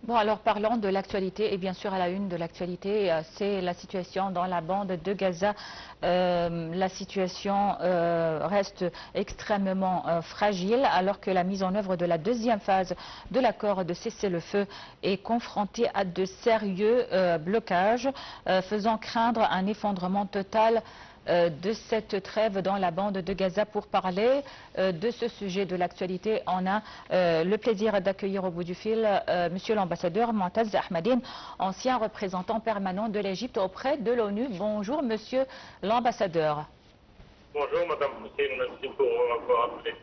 Bon, alors parlons de l'actualité, et bien sûr à la une de l'actualité, c'est la situation dans la bande de Gaza. La situation reste extrêmement fragile alors que la mise en œuvre de la deuxième phase de l'accord de cessez-le-feu est confrontée à de sérieux blocages, faisant craindre un effondrement total de cette trêve dans la bande de Gaza. Pour parler de ce sujet de l'actualité, on a le plaisir d'accueillir au bout du fil monsieur l'ambassadeur Moataz Ahmadine, ancien représentant permanent de l'Égypte auprès de l'ONU. Bonjour monsieur l'ambassadeur. Bonjour madame Hussein, merci pour m'avoir appelé.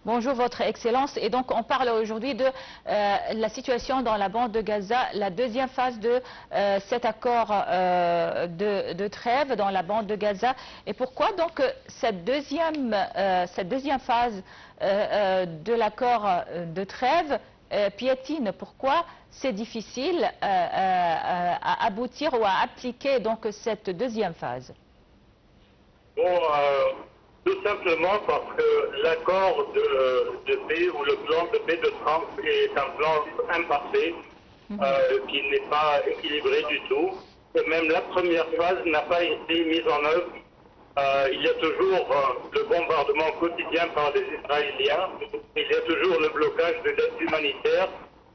Bonjour Votre Excellence. Et donc on parle aujourd'hui de la situation dans la bande de Gaza, la deuxième phase de cet accord de trêve dans la bande de Gaza. Et pourquoi donc cette deuxième phase de l'accord de trêve piétine? Pourquoi c'est difficile à aboutir ou à appliquer donc cette deuxième phase? Bon, tout simplement parce que l'accord de paix ou le plan de paix de Trump est un plan imparfait, qui n'est pas équilibré du tout. Et même la première phase n'a pas été mise en œuvre. Il y a toujours le bombardement quotidien par les Israéliens. Il y a toujours le blocage de l'aide humanitaire.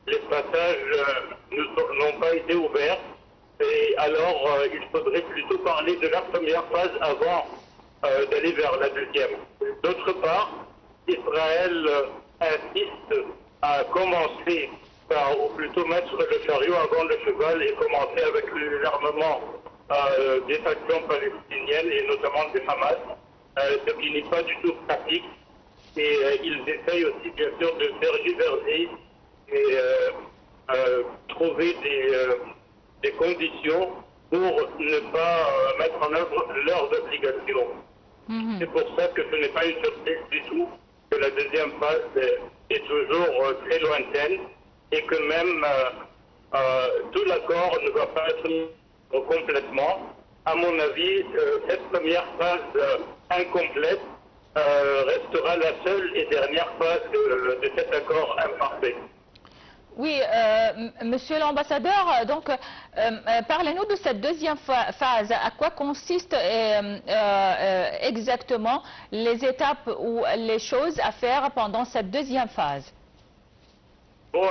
Les passages n'ont pas été ouverts. Et alors, il faudrait plutôt parler de la première phase avant d'aller vers la deuxième. D'autre part, Israël insiste à commencer par, ou plutôt mettre le chariot avant le cheval et commencer avec l'armement des factions palestiniennes et notamment des Hamas, ce qui n'est pas du tout pratique. Et ils essayent aussi bien sûr de tergiverser et trouver des conditions pour ne pas mettre en œuvre leurs obligations. C'est pour ça que ce n'est pas une surprise du tout que la deuxième phase est toujours très lointaine et que même tout l'accord ne va pas être mis complètement. À mon avis, cette première phase incomplète restera la seule et dernière phase de cet accord imparfait. Oui, monsieur l'ambassadeur, donc parlez-nous de cette deuxième phase. À quoi consistent exactement les étapes ou les choses à faire pendant cette deuxième phase? Bon,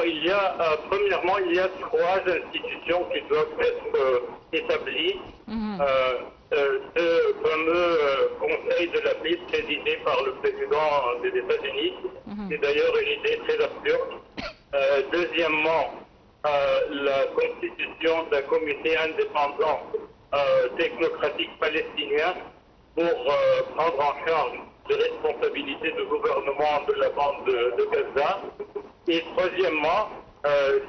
premièrement, il y a trois institutions qui doivent être établies. Ce fameux Conseil de la paix présidé par le président des États-Unis, c'est d'ailleurs une idée très absurde. Deuxièmement, la constitution d'un comité indépendant technocratique palestinien pour prendre en charge les responsabilités de gouvernement de la bande de Gaza. Et troisièmement,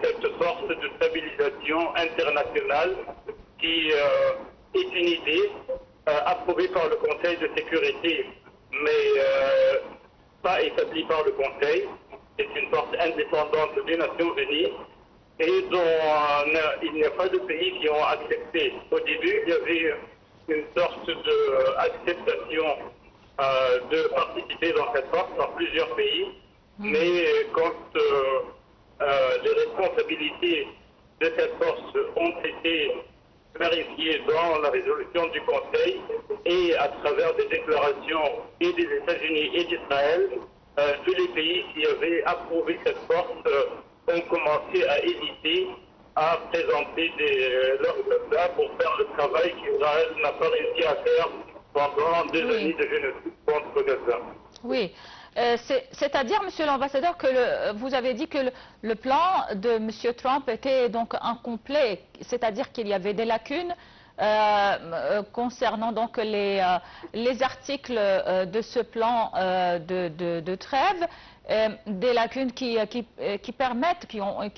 cette force de stabilisation internationale qui est une idée approuvée par le Conseil de sécurité, mais pas établie par le Conseil. C'est une force indépendante des Nations Unies et dont il n'y a pas de pays qui ont accepté. Au début, il y avait une sorte d'acceptation de participer dans cette force dans plusieurs pays, mais quand les responsabilités de cette force ont été clarifiées dans la résolution du Conseil et à travers des déclarations et des États-Unis et d'Israël, tous les pays qui avaient approuvé cette force ont commencé à hésiter à présenter leurs soldats pour faire le travail qu'Israël n'a pas réussi à faire pendant des années de génocide contre Gaza. Oui. C'est-à-dire, monsieur l'ambassadeur, que vous avez dit que le plan de monsieur Trump était donc incomplet, c'est-à-dire qu'il y avait des lacunes concernant donc les articles de ce plan de trêve, des lacunes qui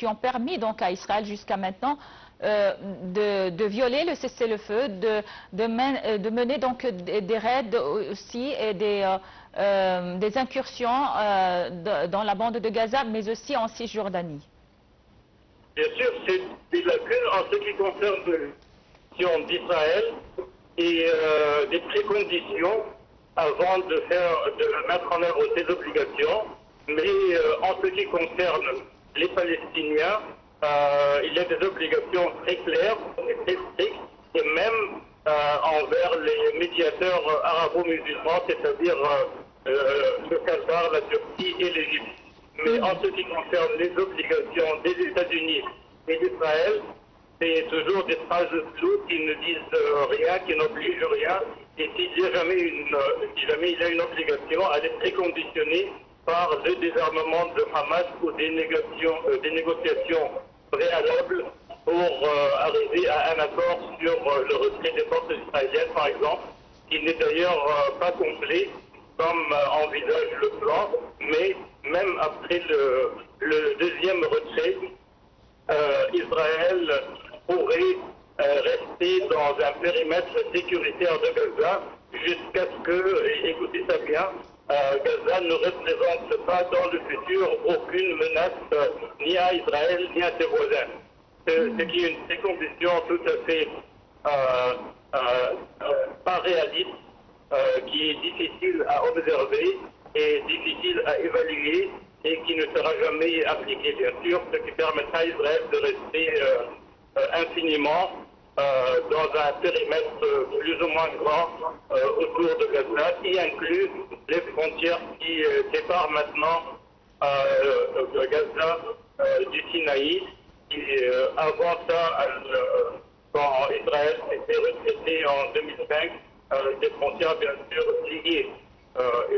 ont permis donc à Israël jusqu'à maintenant de violer le cessez-le-feu, de mener donc des raids aussi et des incursions dans la bande de Gaza, mais aussi en Cisjordanie. Bien sûr, c'est des lacunes en ce qui concerne l'action d'Israël et des préconditions avant de mettre en œuvre ses obligations. Mais en ce qui concerne les Palestiniens, il y a des obligations très claires et très strictes, et même envers les médiateurs arabo-musulmans, c'est-à-dire le Qatar, la Turquie et l'Égypte. Mais en ce qui concerne les obligations des États-Unis et d'Israël, c'est toujours des phrases floues qui ne disent rien, qui n'obligent rien. Et si jamais il y a une obligation, elle est préconditionnée par le désarmement de Hamas ou des négociations préalables pour arriver à un accord sur le retrait des forces israéliennes, par exemple, qui n'est d'ailleurs pas complet, comme envisage le plan, mais même après le deuxième retrait, Israël pourrait rester dans un périmètre sécuritaire de Gaza jusqu'à ce que, et écoutez ça bien, Gaza ne représente pas dans le futur aucune menace ni à Israël ni à ses voisins. Ce qui est une précondition tout à fait pas réaliste, qui est difficile à observer et difficile à évaluer et qui ne sera jamais appliquée, bien sûr, ce qui permettra à Israël de rester infiniment dans un périmètre plus ou moins grand autour de Gaza, qui inclut les frontières qui séparent maintenant Gaza du Sinaï, qui avant ça, quand Israël s'était retraité en 2005, des frontières bien sûr liées,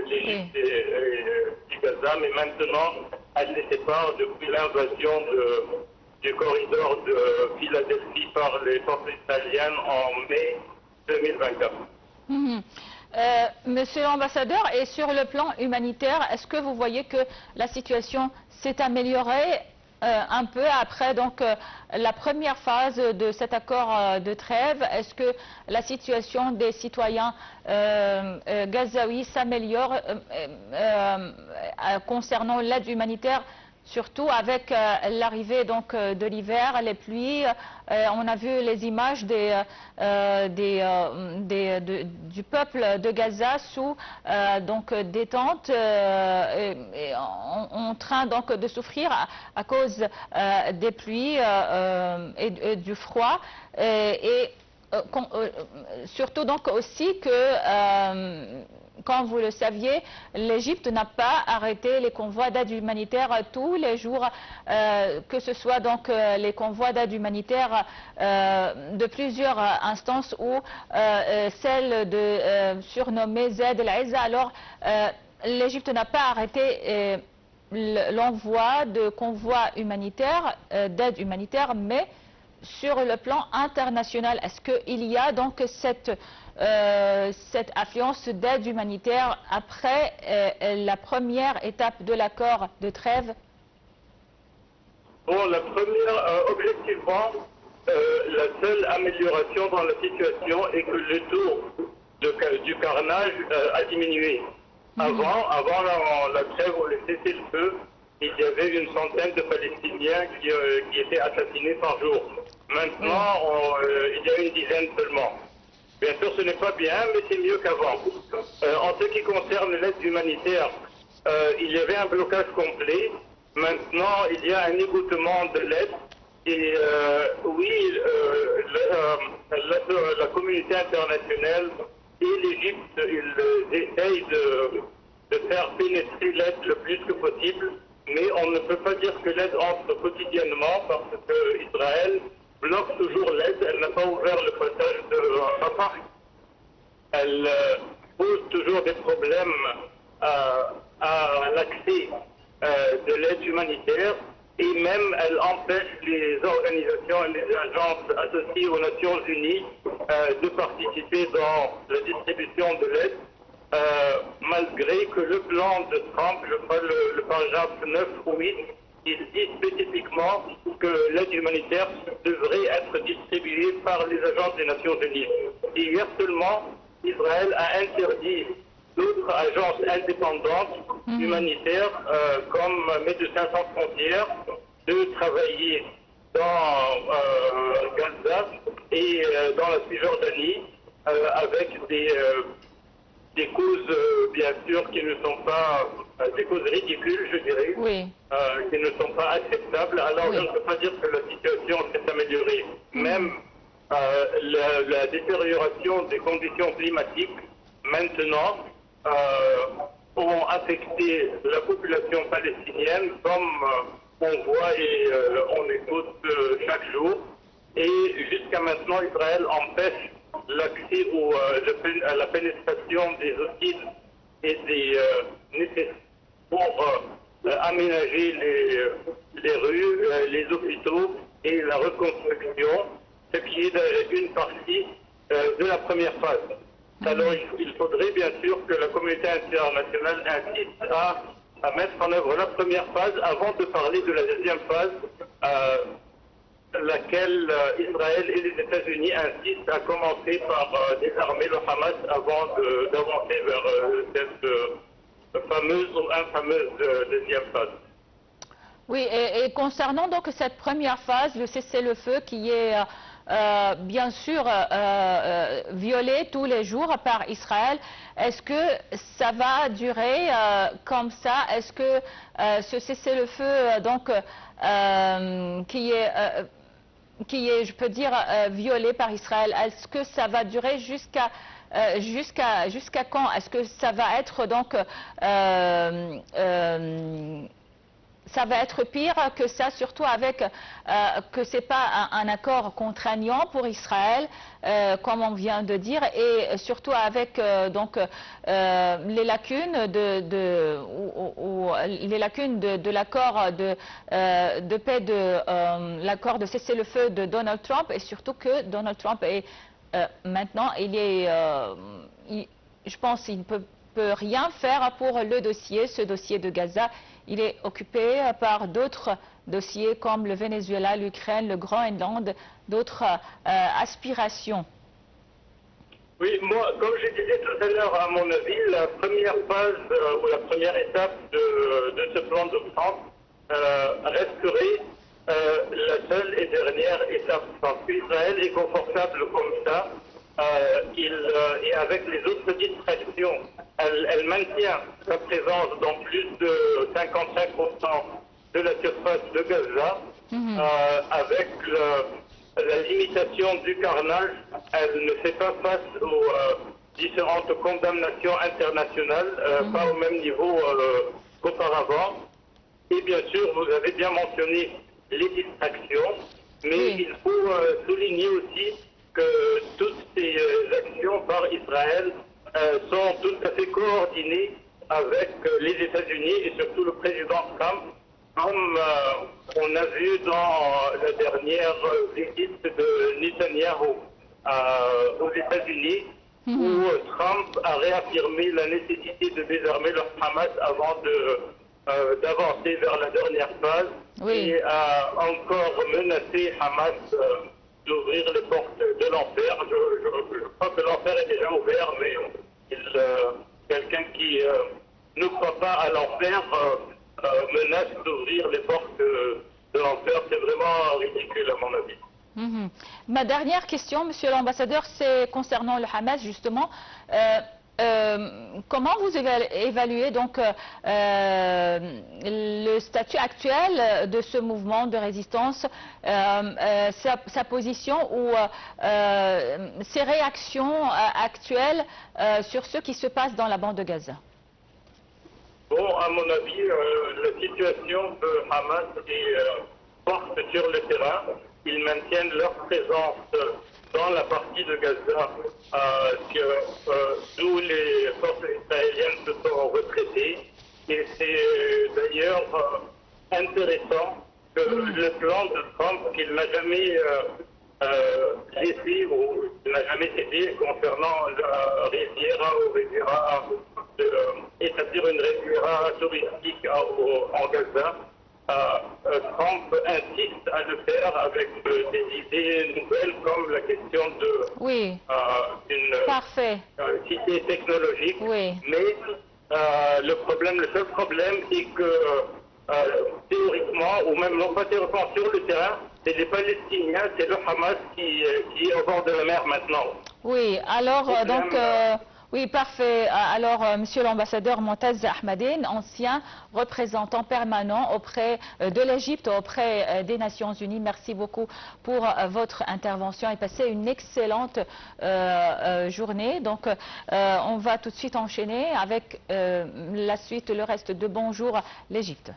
l'Égypte et Gaza, mais maintenant elle les sépare depuis l'invasion du corridor de Philadelphie par les forces israéliennes en mai 2024. Monsieur l'ambassadeur, et sur le plan humanitaire, est-ce que vous voyez que la situation s'est améliorée un peu après donc la première phase de cet accord de trêve? Est-ce que la situation des citoyens gazaouis s'améliore concernant l'aide humanitaire, surtout avec l'arrivée donc de l'hiver, les pluies? On a vu les images du peuple de Gaza sous donc des tentes en train donc de souffrir à cause des pluies et du froid, surtout donc aussi que comme vous le saviez, l'Égypte n'a pas arrêté les convois d'aide humanitaire tous les jours, que ce soit donc les convois d'aide humanitaire de plusieurs instances ou celle surnommée Zaid el-Izza. Alors, l'Égypte n'a pas arrêté l'envoi de convois humanitaires, d'aide humanitaire, mais sur le plan international, est-ce qu'il y a donc cette affluence d'aide humanitaire après la première étape de l'accord de trêve? Bon, la première, objectivement, la seule amélioration dans la situation est que le taux du carnage a diminué. Avant la trêve ou le cessez-le-feu, il y avait une centaine de Palestiniens qui étaient assassinés par jour. Maintenant, il y a une dizaine seulement. Bien sûr, ce n'est pas bien, mais c'est mieux qu'avant. En ce qui concerne l'aide humanitaire, il y avait un blocage complet. Maintenant, il y a un égouttement de l'aide. Et oui, la communauté internationale et l'Égypte, ils essayent de faire pénétrer l'aide le plus que possible. Mais on ne peut pas dire que l'aide entre quotidiennement parce que Israël bloque toujours l'aide. Elle n'a pas ouvert le passage de Rafah. Elle pose toujours des problèmes à l'accès de l'aide humanitaire et même elle empêche les organisations et les agences associées aux Nations Unies de participer dans la distribution de l'aide. Malgré que le plan de Trump, je crois le paragraphe 9 ou 8, il dit spécifiquement que l'aide humanitaire devrait être distribuée par les agences des Nations Unies. Et hier seulement, Israël a interdit d'autres agences indépendantes humanitaires comme Médecins sans frontières de travailler dans Gaza et dans la Cisjordanie avec des causes, bien sûr, qui ne sont pas des causes ridicules, je dirais, Oui. qui ne sont pas acceptables. Alors, Oui. je ne peux pas dire que la situation s'est améliorée. Même la détérioration des conditions climatiques, maintenant, ont affecté la population palestinienne, comme on voit et on écoute chaque jour. Et jusqu'à maintenant, Israël empêche l'accès à la pénétration des outils et des nécessaires pour aménager les rues, les hôpitaux et la reconstruction, ce qui est une partie de la première phase. Alors il faudrait bien sûr que la communauté internationale insiste à mettre en œuvre la première phase avant de parler de la deuxième phase, laquelle Israël et les États-Unis insistent à commencer par désarmer le Hamas avant d'avancer vers cette fameuse ou infameuse deuxième phase. Oui, et concernant donc cette première phase, le cessez-le-feu qui est bien sûr violé tous les jours par Israël, est-ce que ça va durer comme ça? Est-ce que ce cessez-le-feu donc qui est, je peux dire, violé par Israël, est-ce que ça va durer jusqu'à quand? Est-ce que ça va être donc ça va être pire que ça, surtout avec que c'est pas un accord contraignant pour Israël, comme on vient de dire, et surtout avec donc les lacunes les lacunes de l'accord de paix, l'accord de cessez-le-feu de Donald Trump, et surtout que Donald Trump est maintenant, je pense qu'il ne peut rien faire pour ce dossier de Gaza. Il est occupé par d'autres dossiers comme le Venezuela, l'Ukraine, le Groenland, d'autres aspirations. Oui, moi, comme je disais tout à l'heure, à mon avis, la première phase ou la première étape de ce plan de Trump resterait la seule et dernière étape. Parce qu'Israël est confortable comme ça. Et avec les autres distractions, elle maintient sa présence dans plus de 55% de la surface de Gaza, avec la limitation du carnage. Elle ne fait pas face aux différentes condamnations internationales, pas au même niveau qu'auparavant. Et bien sûr, vous avez bien mentionné les distractions, mais il faut souligner aussi que toutes ces actions par Israël sont tout à fait coordonnées avec les États-Unis et surtout le président Trump, comme on a vu dans la dernière visite de Netanyahou aux États-Unis, où Trump a réaffirmé la nécessité de désarmer le Hamas avant d'avancer vers la dernière phase, et a encore menacé Hamas d'ouvrir les portes de l'enfer. Je crois que l'enfer est déjà ouvert, mais quelqu'un qui ne croit pas à l'enfer menace d'ouvrir les portes de l'enfer. C'est vraiment ridicule à mon avis. Ma dernière question, Monsieur l'ambassadeur, c'est concernant le Hamas justement. Comment vous évaluez donc le statut actuel de ce mouvement de résistance, sa position ou ses réactions actuelles sur ce qui se passe dans la bande de Gaza? Bon, à mon avis, la situation de Hamas est forte sur le terrain. Ils maintiennent leur présence dans la partie de Gaza d'où les forces israéliennes se sont retraitées. Et c'est d'ailleurs intéressant que le plan de Trump, qu'il n'a jamais laissé ou n'a jamais cédé concernant la Riviera ou Riviera, établir une Riviera touristique en Gaza, Trump insiste à le faire avec des idées nouvelles comme la question d'une cité technologique. Oui. Mais le seul problème, c'est que théoriquement, ou même non pas théoriquement, sur le terrain, c'est les Palestiniens, c'est le Hamas qui est au bord de la mer maintenant. Oui, alors donc Oui, parfait. Alors, monsieur l'ambassadeur Montaz Ahmadine, ancien représentant permanent auprès de l'Égypte, auprès des Nations Unies, merci beaucoup pour votre intervention et passez une excellente journée. Donc, on va tout de suite enchaîner avec la suite, le reste de Bonjour l'Égypte.